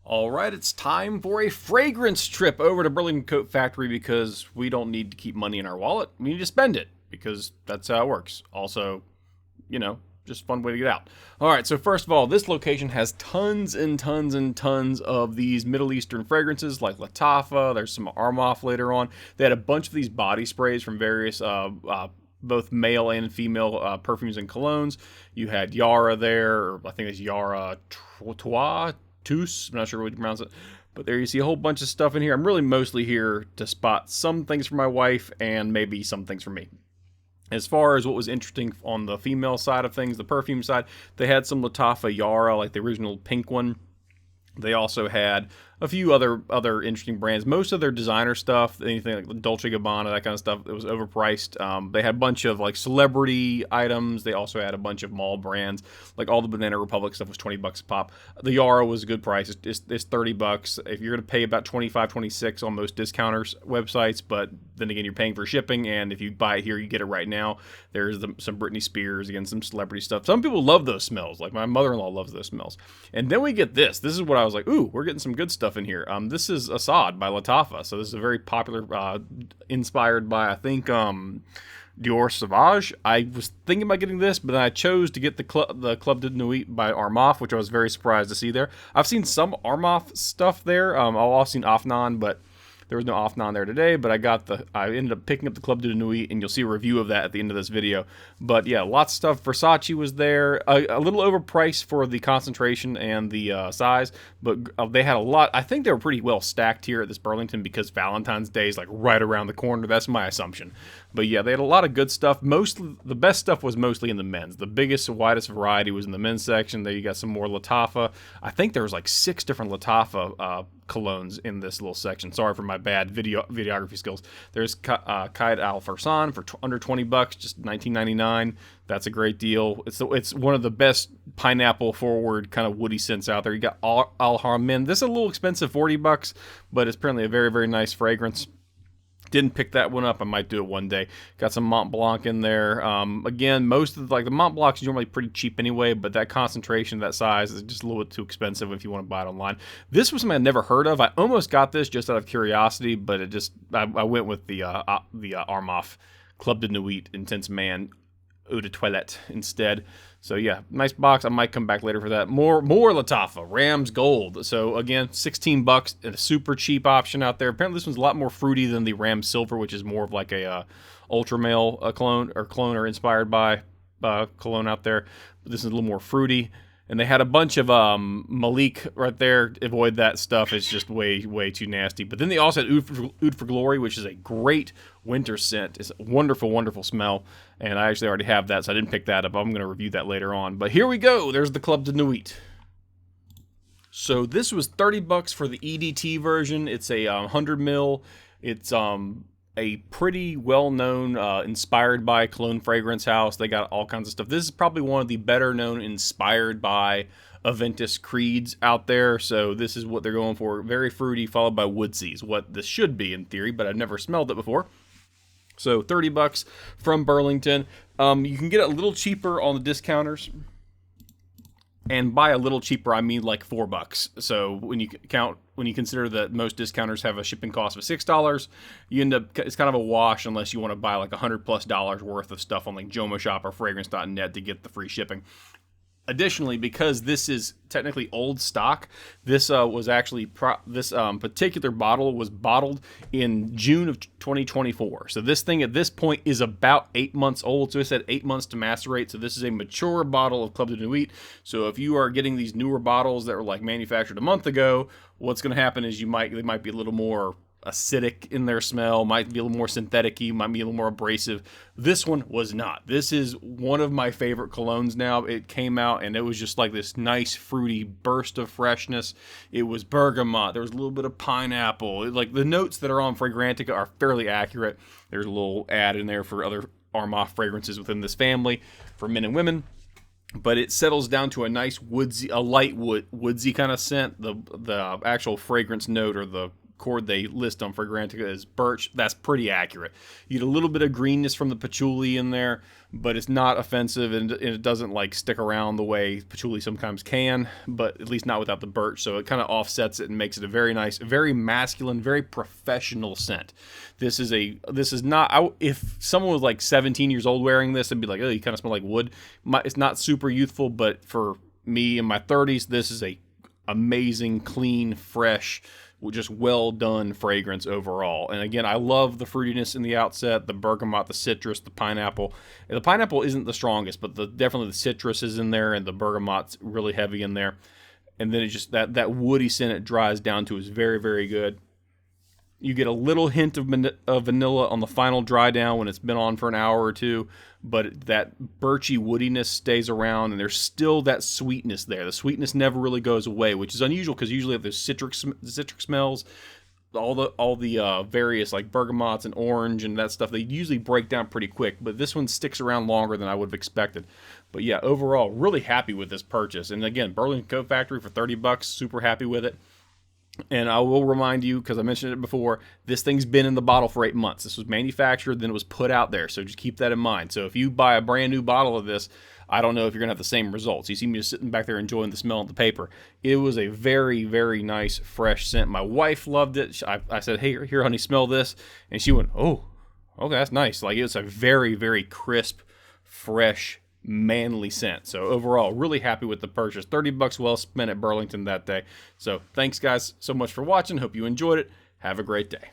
All right, it's time for a fragrance trip over to Burlington Coat Factory because we don't need to keep money in our wallet. We need to spend it because that's how it works. Also, just a fun way to get out. All right, so first of all, this location has tons and tons and tons of these Middle Eastern fragrances like Latafa. There's some Armaf later on. They had a bunch of these body sprays from various both male and female perfumes and colognes. You had Yara there, or I think it's Yara Trois. I'm not sure what you pronounce it, but there you see a whole bunch of stuff in here. I'm really mostly here to spot some things for my wife and maybe some things for me. As far as what was interesting on the female side of things, the perfume side, they had some Latafa Yara, like the original pink one. They also had a few other interesting brands. Most of their designer stuff, anything like Dolce & Gabbana, that kind of stuff, it was overpriced. They had a bunch of like celebrity items. They also had a bunch of mall brands, like all the Banana Republic stuff was $20 a pop. The Yara was a good price. It's $30. If you're going to pay about $25, $26 on most discounters websites, but then again, you're paying for shipping, and if you buy it here, you get it right now. There's some Britney Spears, again, some celebrity stuff. Some people love those smells. Like my mother-in-law loves those smells. And then we get this. This is what I was like, ooh, we're getting some good stuff in here. This is Assad by Latafa. So this is a very popular, inspired by, I think, Dior Sauvage. I was thinking about getting this, but then I chose to get the Club de Nuit by Armaf, which I was very surprised to see there. I've seen some Armaf stuff there. I've also seen Afnan, but there was no Afnan there today, but I ended up picking up the Club de Nuit, and you'll see a review of that at the end of this video. But yeah, lots of stuff. Versace was there. A little overpriced for the concentration and the size, but they had a lot. I think they were pretty well stacked here at this Burlington because Valentine's Day is like right around the corner. That's my assumption. But yeah, they had a lot of good stuff. The best stuff was mostly in the men's. The biggest, widest variety was in the men's section. There you got some more Latafa. I think there was like 6 different Latafa colognes in this little section. Sorry for my bad videography skills. There's Qaid Al Farsan for under $20, just $19.99. That's a great deal. It's one of the best pineapple forward kind of woody scents out there. You got Al Harmin. This is a little expensive, $40, but it's apparently a very, very nice fragrance. Didn't pick that one up. I might do it one day. Got some Mont Blanc in there. Again, most of the Mont Blanc is normally pretty cheap anyway, but that concentration, that size is just a little bit too expensive if you want to buy it online. This was something I never heard of. I almost got this just out of curiosity, but I went with the Armaf Club de Nuit Intense Man Eau de Toilette instead. So yeah, nice box. I might come back later for that. More Latafa, Rams Gold. So again, $16, and a super cheap option out there. Apparently this one's a lot more fruity than the Rams Silver, which is more of like a ultra male cologne or inspired by cologne out there. But this is a little more fruity. And they had a bunch of Malik right there. Avoid that stuff. It's just way, way too nasty. But then they also had Oud for Glory, which is a great winter scent. It's a wonderful, wonderful smell. And I actually already have that, so I didn't pick that up. I'm going to review that later on. But here we go. There's the Club de Nuit. So this was $30 for the EDT version. It's a 100 ml. It's a pretty well-known, inspired by cologne fragrance house. They got all kinds of stuff. This is probably one of the better-known inspired by Aventus creeds out there. So this is what they're going for. Very fruity, followed by woodsy is what this should be in theory, but I've never smelled it before. So $30 from Burlington. You can get it a little cheaper on the discounters. And by a little cheaper, I mean like $4. So when you consider that most discounters have a shipping cost of $6, you end up, it's kind of a wash unless you want to buy like $100+ worth of stuff on like JomoShop or fragrance.net to get the free shipping. Additionally, because this is technically old stock, this was actually this particular bottle was bottled in June of 2024. So this thing at this point is about 8 months old. So it said 8 months to macerate. So this is a mature bottle of Club de Nuit. So if you are getting these newer bottles that were like manufactured a month ago, what's going to happen is they might be a little more acidic in their smell, might be a little more synthetic-y, might be a little more abrasive. This one was not. This is one of my favorite colognes now. It came out and it was just like this nice fruity burst of freshness. It was bergamot. There was a little bit of pineapple. Like the notes that are on Fragrantica are fairly accurate. There's a little ad in there for other Armaf fragrances within this family for men and women. But it settles down to a nice woodsy, a light woodsy kind of scent. The actual fragrance note or the chord they list on Fragrantica is birch. That's pretty accurate. You get a little bit of greenness from the patchouli in there, but it's not offensive, and it doesn't like stick around the way patchouli sometimes can, but at least not without the birch. So it kind of offsets it and makes it a very nice, very masculine, very professional scent. This is not, if someone was like 17 years old wearing this, it'd be like, oh, you kind of smell like wood. It's not super youthful, but for me in my 30s, this is a amazing, clean, fresh, just well done fragrance overall. And again, I love the fruitiness in the outset, the bergamot, the citrus, the pineapple. And the pineapple isn't the strongest, but definitely the citrus is in there, and the bergamot's really heavy in there. And then it just, that woody scent it dries down to is very, very good. You get a little hint of vanilla on the final dry down when it's been on for an hour or two, but that birchy woodiness stays around, and there's still that sweetness there. The sweetness never really goes away, which is unusual because usually if there's citric smells, all the various like bergamots and orange and that stuff, they usually break down pretty quick, but this one sticks around longer than I would have expected. But yeah, overall, really happy with this purchase. And again, Burlington Coat Factory for $30, super happy with it. And I will remind you, because I mentioned it before, this thing's been in the bottle for 8 months. This was manufactured, then it was put out there. So just keep that in mind. So if you buy a brand new bottle of this, I don't know if you're going to have the same results. You see me just sitting back there enjoying the smell of the paper. It was a very, very nice, fresh scent. My wife loved it. I said, hey, here, honey, smell this. And she went, oh, okay, that's nice. Like, it's a very, very crisp, fresh, manly scent. So overall, really happy with the purchase. $30 well spent at Burlington that day. So thanks guys so much for watching. Hope you enjoyed it. Have a great day.